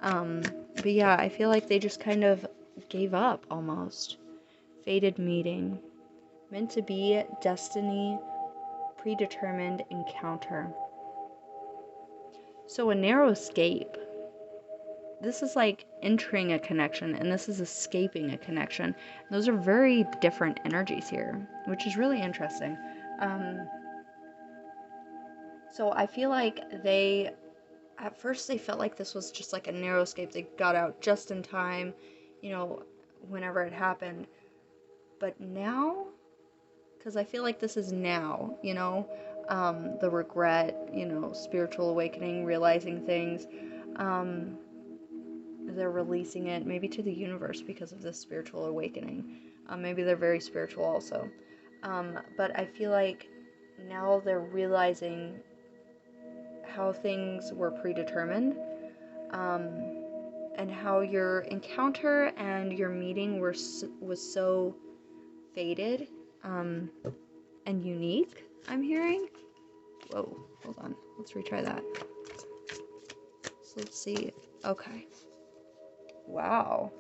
But yeah, I feel like they just kind of gave up, almost. Fated meeting. Meant to be, destiny, predetermined encounter. So a narrow escape. This is like entering a connection, and this is escaping a connection. Those are very different energies here, which is really interesting. So I feel like at first they felt like this was just like a narrow escape. They got out just in time, whenever it happened. But now, because I feel like this is now, the regret, spiritual awakening, realizing things, they're releasing it maybe to the universe because of this spiritual awakening. Maybe they're very spiritual also. But I feel like now they're realizing how things were predetermined, and how your encounter and your meeting was so fated, and unique, I'm hearing. Whoa, hold on. Let's retry that. So let's see. Okay. Wow.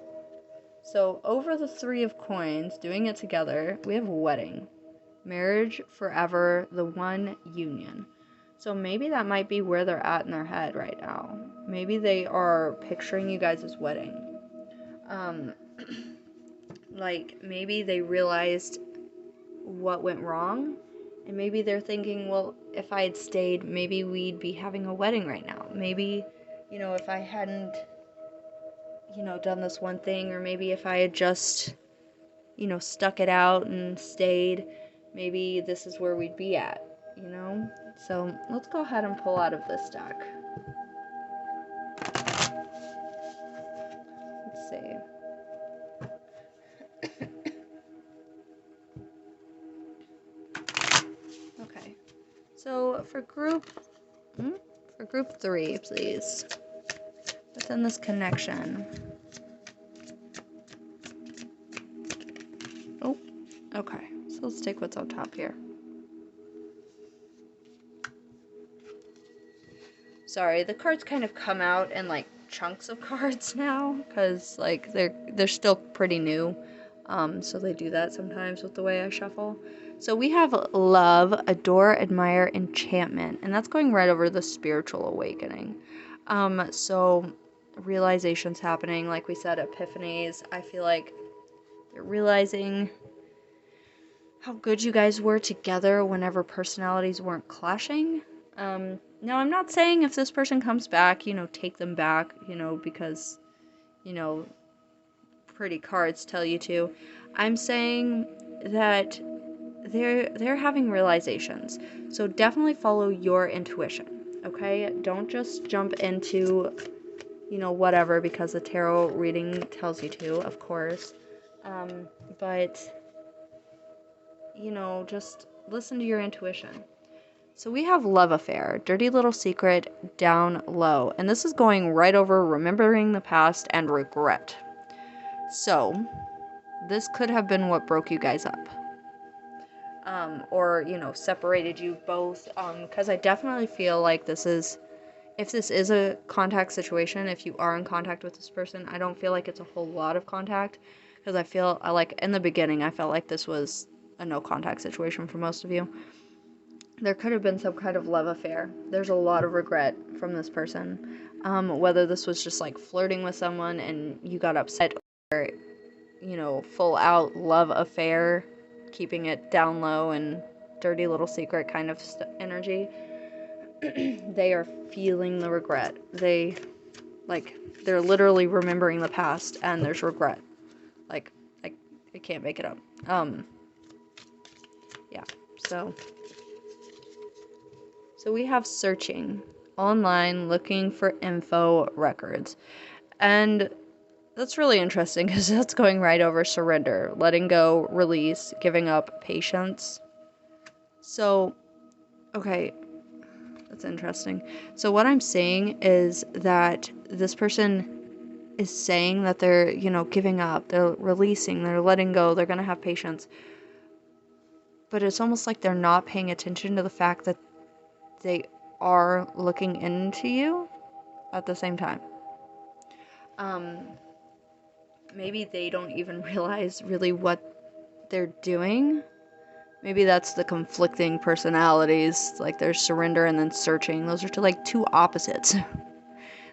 So over the 3 of coins, doing it together, we have wedding. Marriage, forever, the one union. So maybe that might be where they're at in their head right now. Maybe they are picturing you guys' wedding. Like, maybe they realized what went wrong, and maybe they're thinking, well, if I had stayed, maybe we'd be having a wedding right now. Maybe, if I hadn't, done this one thing, or maybe if I had just, stuck it out and stayed, maybe this is where we'd be at, So let's go ahead and pull out of this deck. Let's see. Okay. So for group 3, please. Within this connection. Oh, Okay, so let's take what's on top here. Sorry, the cards kind of come out in like chunks of cards now, because like they're still pretty new. So they do that sometimes with the way I shuffle. So we have love, adore, admire, enchantment, and that's going right over the spiritual awakening. So realizations happening, like we said, epiphanies. I feel like they're realizing how good you guys were together whenever personalities weren't clashing. Now, I'm not saying if this person comes back, take them back, because, you know, pretty cards tell you to. I'm saying that they're having realizations. So definitely follow your intuition, okay? Don't just jump into, whatever because the tarot reading tells you to, of course. But just listen to your intuition. So we have love affair, dirty little secret, down low. And this is going right over remembering the past and regret. So this could have been what broke you guys up. Or, separated you both. Because I definitely feel like if this is a contact situation, if you are in contact with this person, I don't feel like it's a whole lot of contact. Because in the beginning, I felt like this was a no contact situation for most of you. There could have been some kind of love affair. There's a lot of regret from this person. Whether this was just like flirting with someone and you got upset, or, full out love affair, keeping it down low and dirty little secret kind of energy. They are feeling the regret. They're literally remembering the past and there's regret. Like, I can't make it up. Yeah, so we have searching online, looking for info records. And that's really interesting because that's going right over surrender, letting go, release, giving up, patience. So, okay, that's interesting. So what I'm saying is that this person is saying that they're, giving up, they're releasing, they're letting go, they're going to have patience. But it's almost like they're not paying attention to the fact that they are looking into you at the same time. Maybe they don't even realize really what they're doing. Maybe that's the conflicting personalities. Like there's surrender and then searching. Those are two opposites.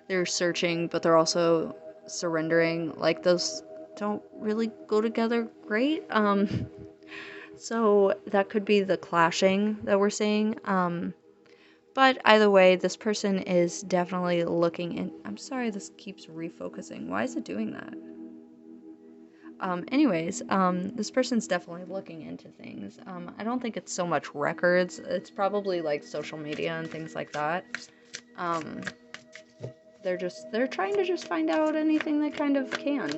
They're searching, but they're also surrendering. Like those don't really go together great. So that could be the clashing that we're seeing. But either way, this person is definitely looking in. I'm sorry, this keeps refocusing. Why is it doing that? This person's definitely looking into things. I don't think it's so much records. It's probably like social media and things like that. They're trying to just find out anything they kind of can,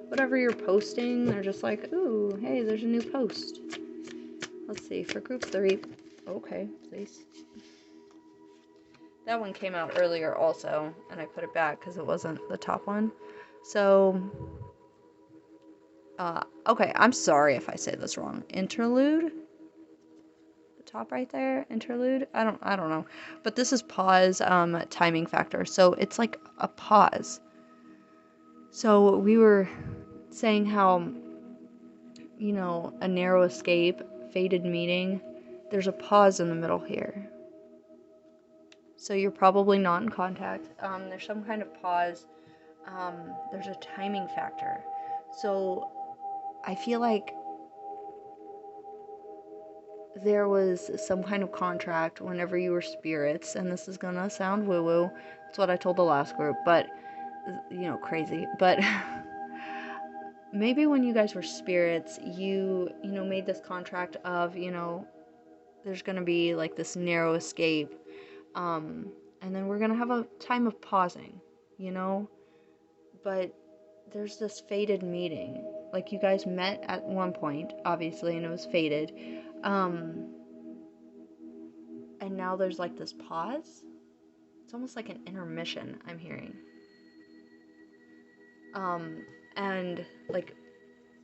Whatever you're posting, they're just like, ooh, hey, there's a new post. Let's see, for group 3. Okay, please. That one came out earlier also, and I put it back because it wasn't the top one. So, okay, I'm sorry if I say this wrong. Interlude? The top right there? Interlude? I don't know. But this is pause, timing factor. So it's like a pause. So we were saying how, a narrow escape, fated meeting, there's a pause in the middle here. So you're probably not in contact. There's some kind of pause. There's a timing factor. So I feel like there was some kind of contract whenever you were spirits, and this is gonna sound woo-woo. That's what I told the last group, but, crazy. But maybe when you guys were spirits, you made this contract of, there's gonna be like this narrow escape, and then we're gonna have a time of pausing, but there's this fated meeting. Like you guys met at one point, obviously, and it was fated. And now there's like this pause. It's almost like an intermission I'm hearing. And like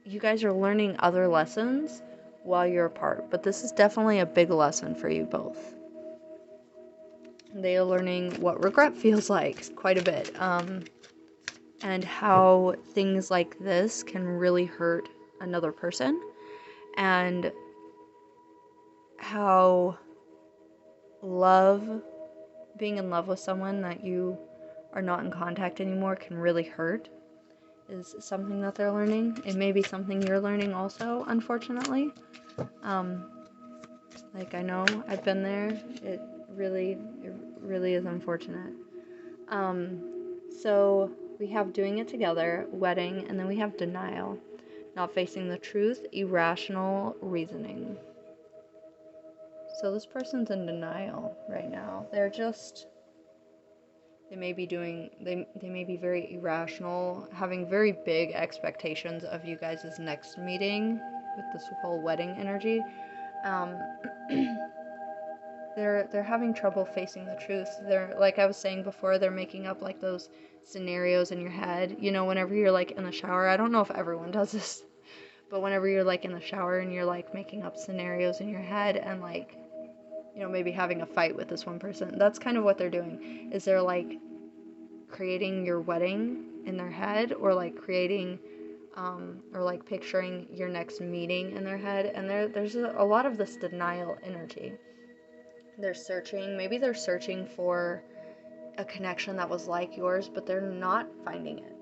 you guys are learning other lessons while you're apart, but this is definitely a big lesson for you both. They are learning what regret feels like quite a bit, and how things like this can really hurt another person, and how being in love with someone that you are not in contact anymore can really hurt is something that they're learning. It may be something you're learning also, unfortunately. Like, I know I've been there. It really is unfortunate. So we have doing it together, wedding, and then we have denial. Not facing the truth, irrational reasoning. So this person's in denial right now. They may be very irrational, having very big expectations of you guys' next meeting with this whole wedding energy. They're having trouble facing the truth. They're, like I was saying before, they're making up like those scenarios in your head. You know, whenever you're like in the shower, I don't know if everyone does this, but whenever you're like in the shower and you're like making up scenarios in your head and like, you know, maybe having a fight with this one person. That's kind of what they're doing. Is they're like creating your wedding in their head, or like creating or like picturing your next meeting in their head, and there's a lot of this denial energy. They're searching for a connection that was like yours, but they're not finding it.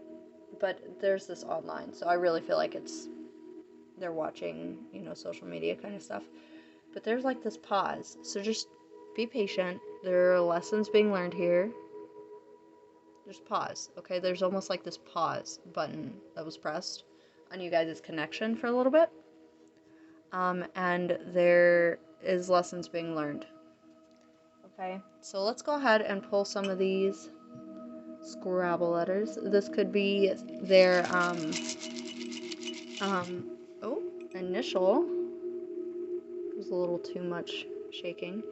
But there's this online, so I really feel like they're watching, you know, social media kind of stuff. But there's like this pause, so just be patient. There are lessons being learned here. Just pause, okay? There's almost like this pause button that was pressed on you guys' connection for a little bit. And there is lessons being learned. Okay, so let's go ahead and pull some of these Scrabble letters. This could be their initial. It was a little too much shaking.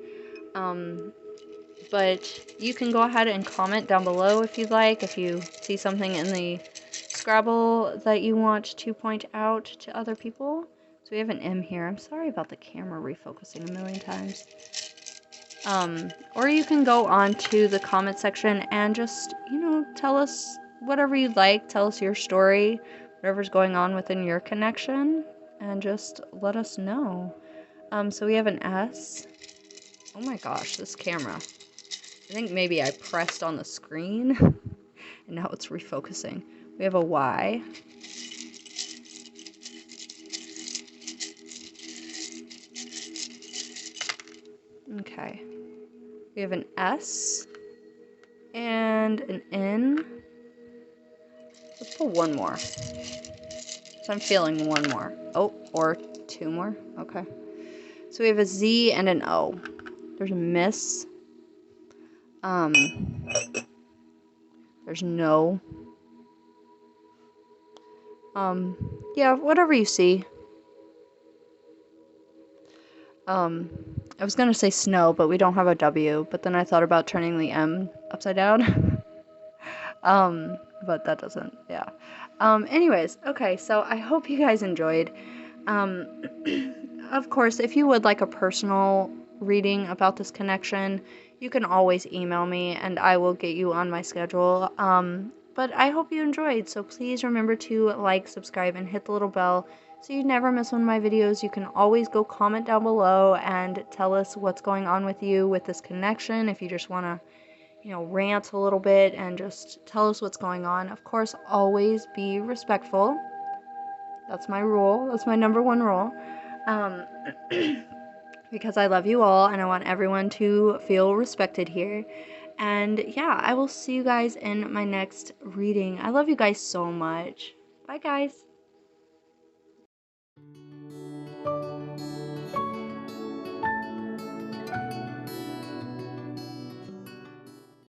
But you can go ahead and comment down below if you'd like, if you see something in the Scrabble that you want to point out to other people. So we have an M here. I'm sorry about the camera refocusing a million times. Or you can go on to the comment section and just, you know, tell us whatever you'd like. Tell us your story, whatever's going on within your connection, and just let us know. So we have an S. Oh my gosh, this camera. I think maybe I pressed on the screen, and now it's refocusing. We have a Y. Okay. We have an S and an N. Let's pull one more. So I'm feeling one more. Oh, or two more. Okay. So we have a Z and an O. There's a miss. There's no. Yeah, whatever you see. I was gonna say snow, but we don't have a W, but then I thought about turning the M upside down. But that doesn't, yeah. Anyways, okay, so I hope you guys enjoyed. Of course, if you would like a personal reading about this connection, you can always email me and I will get you on my schedule. But I hope you enjoyed, so please remember to like, subscribe, and hit the little bell so you never miss one of my videos. You can always go comment down below and tell us what's going on with you with this connection. If you just want to, you know, rant a little bit and just tell us what's going on. Of course, always be respectful. That's my rule. That's my number one rule. Because I love you all and I want everyone to feel respected here. And yeah, I will see you guys in my next reading. I love you guys so much. Bye, guys.